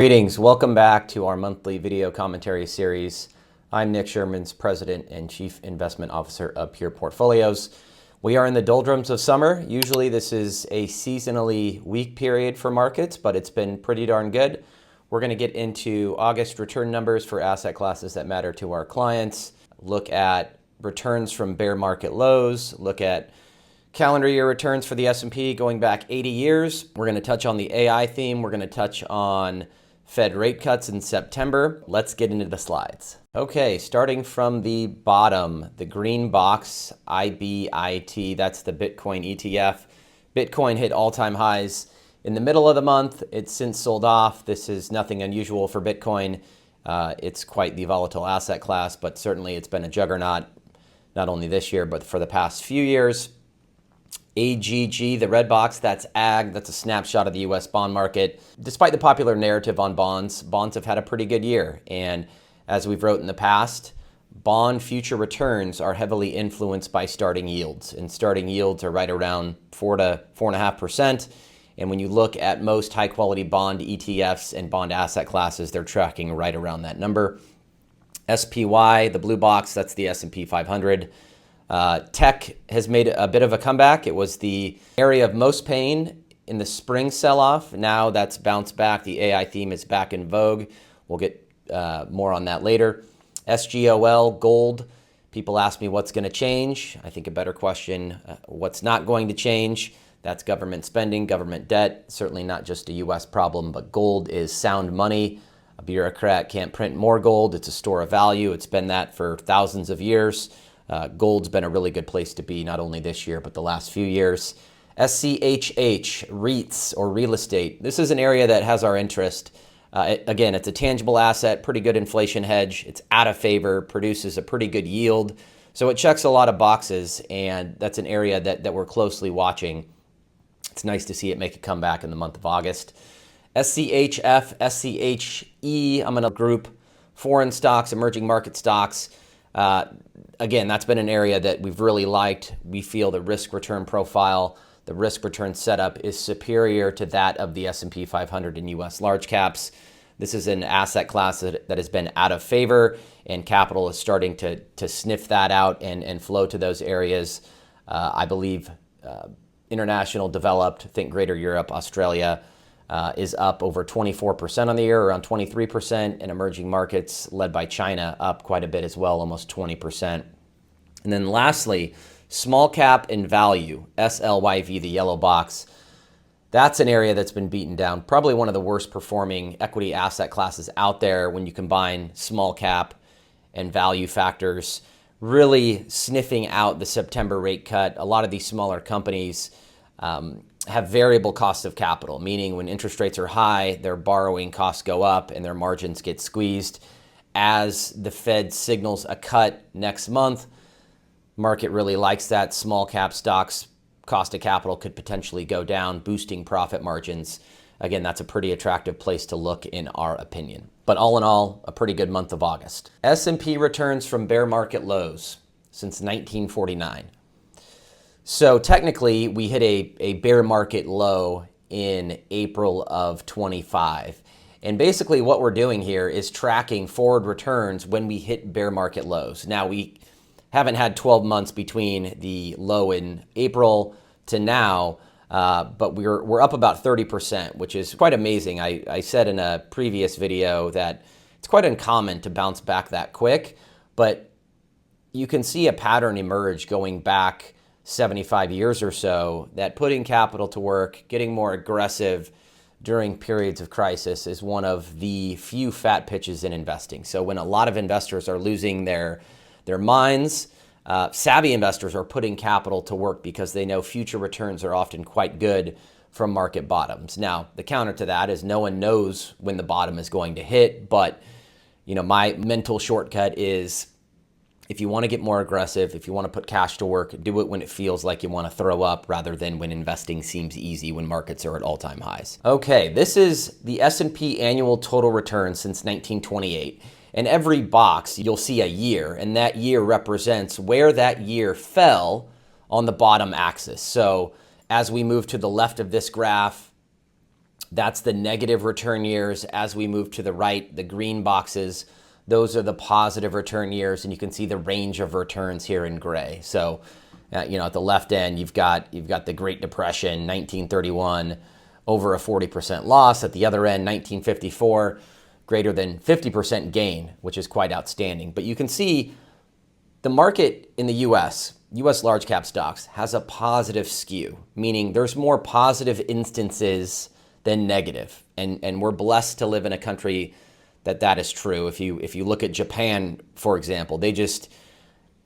Greetings, welcome back to our monthly video commentary series. I'm Nik Schuurmans, President and Chief Investment Officer of Pure Portfolios. We are in the doldrums of summer. Usually this is a seasonally weak period for markets, but it's been pretty darn good. We're going to get into August return numbers for asset classes that matter to our clients, look at returns from bear market lows, look at calendar year returns for the S&P going back 80 years. We're going to touch on the AI theme. We're going to touch on Fed rate cuts in September. Let's get into the slides. Okay, starting from the bottom, the green box, IBIT, that's the Bitcoin ETF. Bitcoin hit all-time highs in the middle of the month. It's since sold off. This is nothing unusual for Bitcoin. It's quite the volatile asset class, but certainly it's been a juggernaut, not only this year, but for the past few years. AGG, the red box, that's AG. That's a snapshot of the US bond market. Despite the popular narrative on bonds, bonds have had a pretty good year. And as we've wrote in the past, bond future returns are heavily influenced by starting yields. And starting yields are right around 4 to 4.5%. And when you look at most high quality bond ETFs and bond asset classes, they're tracking right around that number. SPY, the blue box, that's the S&P 500. Tech has made a bit of a comeback. It was the area of most pain in the spring sell-off. Now that's bounced back. The AI theme is back in vogue. We'll get more on that later. SGOL, gold. People ask me what's going to change. I think a better question, what's not going to change? That's government spending, government debt. Certainly not just a U.S. problem, but gold is sound money. A bureaucrat can't print more gold. It's a store of value. It's been that for thousands of years. Gold's been a really good place to be, not only this year, but the last few years. SCHH, REITs, or real estate. This is an area that has our interest. Again, it's a tangible asset, pretty good inflation hedge. It's out of favor, produces a pretty good yield. So it checks a lot of boxes, and that's an area that we're closely watching. It's nice to see it make a comeback in the month of August. SCHF, SCHE, I'm going to group foreign stocks, emerging market stocks. Again, that's been an area that we've really liked. We feel the risk-return profile, the risk-return setup is superior to that of the S&P 500 and U.S. large caps. This is an asset class that has been out of favor, and capital is starting to sniff that out and flow to those areas. I believe international developed, think Greater Europe, Australia, is up over 24% on the year, around 23%, and emerging markets led by China up quite a bit as well, almost 20%. And then lastly, small cap and value, SLYV, the yellow box. That's an area that's been beaten down, probably one of the worst performing equity asset classes out there when you combine small cap and value factors, really sniffing out the September rate cut. A lot of these smaller companies have variable cost of capital, meaning when interest rates are high, their borrowing costs go up and their margins get squeezed. As the Fed signals a cut next month, market really likes that. Small cap stocks, cost of capital could potentially go down, boosting profit margins. Again, that's a pretty attractive place to look in our opinion. But all in all, a pretty good month of August. S&P returns from bear market lows since 1949. So technically, we hit a bear market low in April of 25. And basically what we're doing here is tracking forward returns when we hit bear market lows. Now, we haven't had 12 months between the low in April to now, but we're up about 30%, which is quite amazing. I said in a previous video that it's quite uncommon to bounce back that quick, but you can see a pattern emerge going back 75 years or so, that putting capital to work, getting more aggressive during periods of crisis is one of the few fat pitches in investing. So when a lot of investors are losing their minds, savvy investors are putting capital to work because they know future returns are often quite good from market bottoms. Now, the counter to that is no one knows when the bottom is going to hit, but my mental shortcut is, if you want to get more aggressive, if you want to put cash to work, do it when it feels like you want to throw up rather than when investing seems easy when markets are at all-time highs. Okay, this is the S&P annual total return since 1928. In every box, you'll see a year, and that year represents where that year fell on the bottom axis. So as we move to the left of this graph, That's the negative return years. As we move to the right, the green boxes, those are the positive return years, and you can see the range of returns here in gray. So, at the left end, you've got the Great Depression, 1931, over a 40% loss. At the other end, 1954, greater than 50% gain, which is quite outstanding. But you can see the market in the U.S. large cap stocks has a positive skew, meaning there's more positive instances than negative. And we're blessed to live in a country that is true. If you look at Japan, for example, they just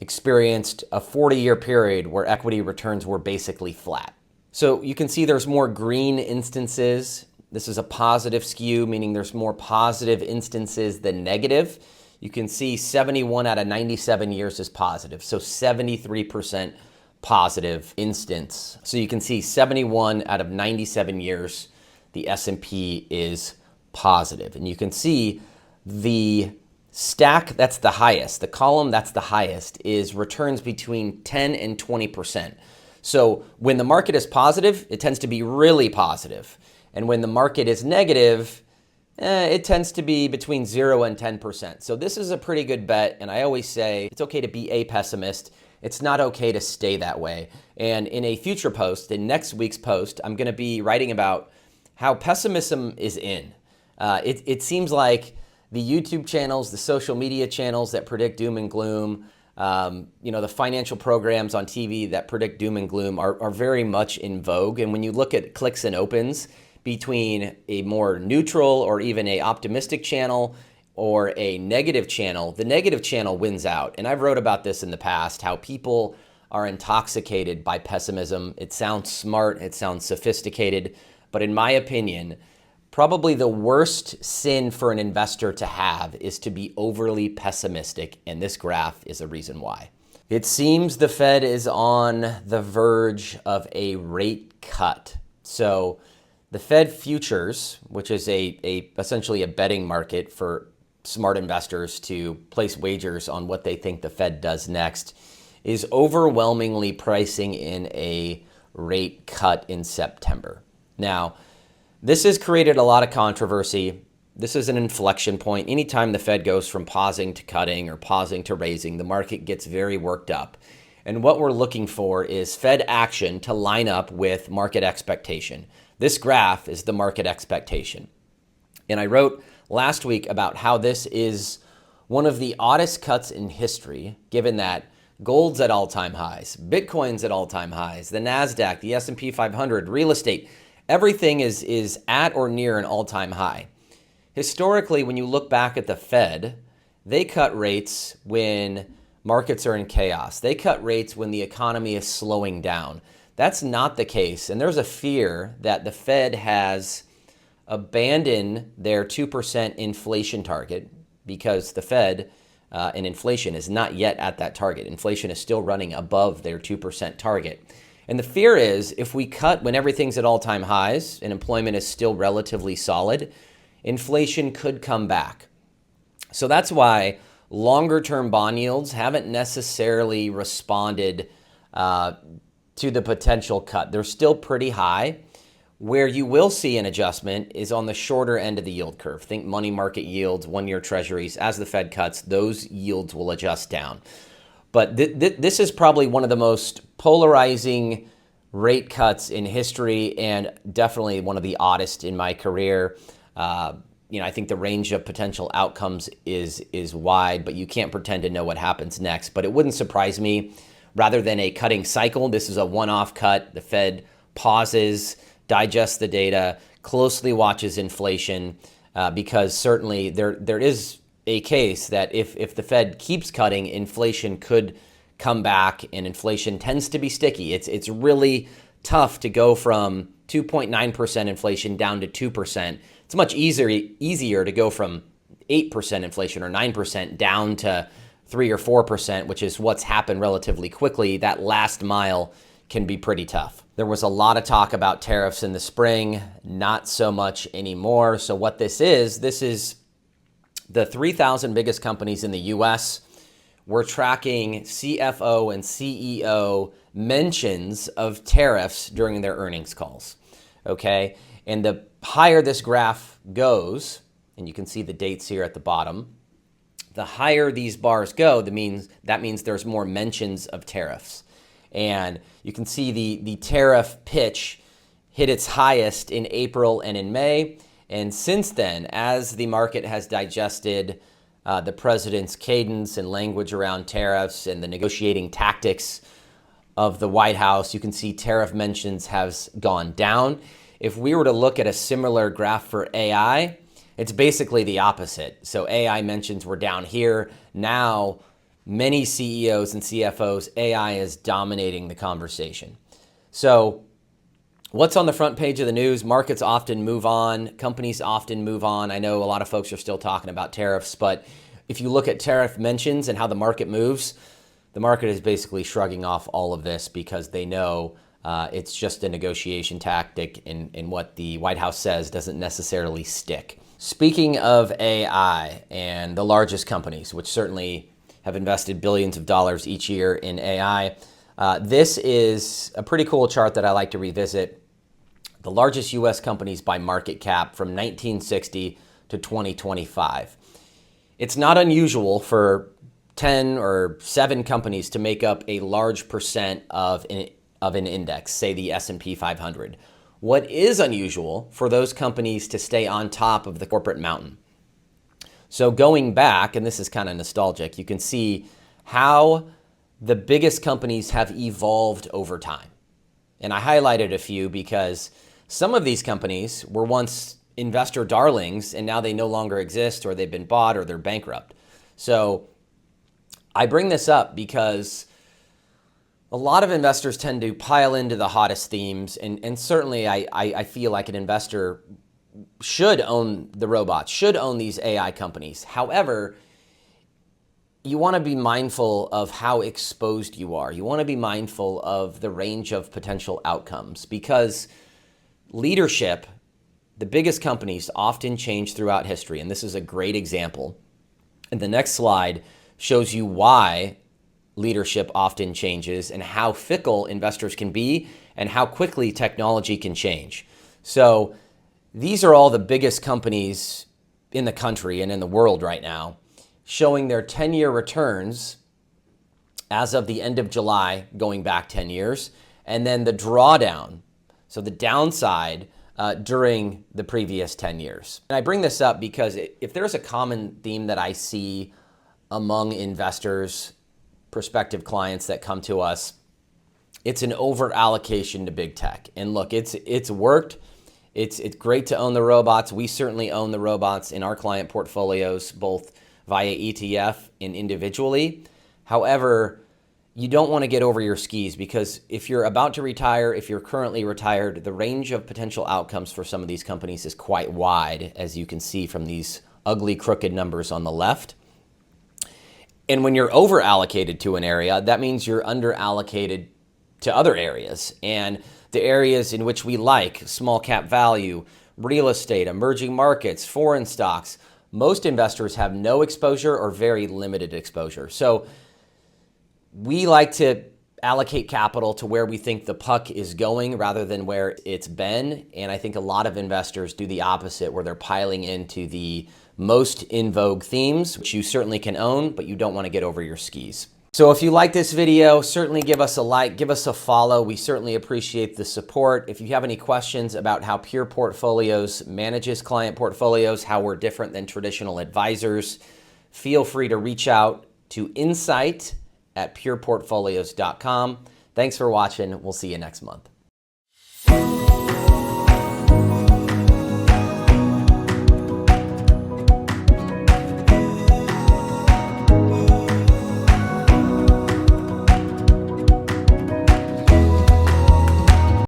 experienced a 40-year period where equity returns were basically flat. So you can see there's more green instances. This is a positive skew, meaning there's more positive instances than negative. You can see 71 out of 97 years is positive, so 73% positive instance. So you can see 71 out of 97 years, the S&P is positive. And you can see the stack that's the highest, the column that's the highest, is returns between 10 and 20%. So when the market is positive, it tends to be really positive. And when the market is negative, it tends to be between 0 and 10%. So this is a pretty good bet. And I always say it's okay to be a pessimist. It's not okay to stay that way. And in a future post, in next week's post, I'm going to be writing about how pessimism is in. It seems like the YouTube channels, the social media channels that predict doom and gloom, the financial programs on TV that predict doom and gloom are very much in vogue. And when you look at clicks and opens between a more neutral or even a optimistic channel or a negative channel, the negative channel wins out. And I've wrote about this in the past, how people are intoxicated by pessimism. It sounds smart, it sounds sophisticated, but in my opinion, probably the worst sin for an investor to have is to be overly pessimistic, and this graph is a reason why. It seems the Fed is on the verge of a rate cut. So the Fed futures, which is essentially a betting market for smart investors to place wagers on what they think the Fed does next, is overwhelmingly pricing in a rate cut in September. Now, this has created a lot of controversy. This is an inflection point. Anytime the Fed goes from pausing to cutting or pausing to raising, the market gets very worked up. And what we're looking for is Fed action to line up with market expectation. This graph is the market expectation. And I wrote last week about how this is one of the oddest cuts in history, given that gold's at all-time highs, Bitcoin's at all-time highs, the NASDAQ, the S&P 500, real estate, everything is at or near an all-time high. Historically, when you look back at the Fed, they cut rates when markets are in chaos. They cut rates when the economy is slowing down. That's not the case. And there's a fear that the Fed has abandoned their 2% inflation target because the Fed and inflation is not yet at that target. Inflation is still running above their 2% target. And the fear is if we cut when everything's at all-time highs and employment is still relatively solid, inflation could come back. So that's why longer-term bond yields haven't necessarily responded to the potential cut. They're still pretty high. Where you will see an adjustment is on the shorter end of the yield curve. Think money market yields, one-year treasuries. As the Fed cuts, those yields will adjust down. But this is probably one of the most polarizing rate cuts in history and definitely one of the oddest in my career. I think the range of potential outcomes is wide, but you can't pretend to know what happens next. But it wouldn't surprise me. Rather than a cutting cycle, this is a one-off cut. The Fed pauses, digests the data, closely watches inflation, because certainly there is a case that if the Fed keeps cutting, inflation could come back, and inflation tends to be sticky. It's really tough to go from 2.9% inflation down to 2%. It's much easier to go from 8% inflation or 9% down to 3 or 4%, which is what's happened relatively quickly. That last mile can be pretty tough. There was a lot of talk about tariffs in the spring, not so much anymore. So what this is the 3,000 biggest companies in the US. We're tracking CFO and CEO mentions of tariffs during their earnings calls, okay? And the higher this graph goes, and you can see the dates here at the bottom, the higher these bars go, that means there's more mentions of tariffs. And you can see the tariff pitch hit its highest in April and in May. And since then, as the market has digested the president's cadence and language around tariffs and the negotiating tactics of the White House, you can see tariff mentions has gone down. If we were to look at a similar graph for AI, it's basically the opposite. So AI mentions were down here. Now, many CEOs and CFOs, AI is dominating the conversation. So what's on the front page of the news? Markets often move on. Companies often move on. I know a lot of folks are still talking about tariffs, but if you look at tariff mentions and how the market moves, the market is basically shrugging off all of this because they know it's just a negotiation tactic, and what the White House says doesn't necessarily stick. Speaking of AI and the largest companies, which certainly have invested billions of dollars each year in AI, this is a pretty cool chart that I like to revisit. The largest U.S. companies by market cap from 1960 to 2025. It's not unusual for 10 or 7 companies to make up a large percent of an index, say the S&P 500. What is unusual for those companies to stay on top of the corporate mountain. So going back, and this is kind of nostalgic, you can see how the biggest companies have evolved over time. And I highlighted a few because some of these companies were once investor darlings and now they no longer exist, or they've been bought, or they're bankrupt. So I bring this up because a lot of investors tend to pile into the hottest themes, and certainly I feel like an investor should own the robots, should own these AI companies. However, you want to be mindful of how exposed you are. You want to be mindful of the range of potential outcomes, because leadership, the biggest companies, often change throughout history, and this is a great example. And the next slide shows you why leadership often changes and how fickle investors can be and how quickly technology can change. So these are all the biggest companies in the country and in the world right now, showing their 10-year returns as of the end of July, going back 10 years, and then the drawdown, so the downside during the previous 10 years. And I bring this up because if there's a common theme that I see among investors, prospective clients that come to us, it's an over allocation to big tech. And look, it's worked. It's great to own the robots. We certainly own the robots in our client portfolios, both via ETF and individually. However, you don't want to get over your skis, because if you're about to retire, if you're currently retired, the range of potential outcomes for some of these companies is quite wide, as you can see from these ugly, crooked numbers on the left. And when you're over allocated to an area, that means you're under allocated to other areas. And the areas in which we like, small cap value, real estate, emerging markets, foreign stocks, most investors have no exposure or very limited exposure. So we like to allocate capital to where we think the puck is going rather than where it's been. And I think a lot of investors do the opposite, where they're piling into the most in vogue themes, which you certainly can own, but you don't want to get over your skis. So if you like this video, certainly give us a like, give us a follow. We certainly appreciate the support. If you have any questions about how Pure Portfolios manages client portfolios, how we're different than traditional advisors, feel free to reach out to insight@pureportfolios.com. Thanks for watching. We'll see you next month.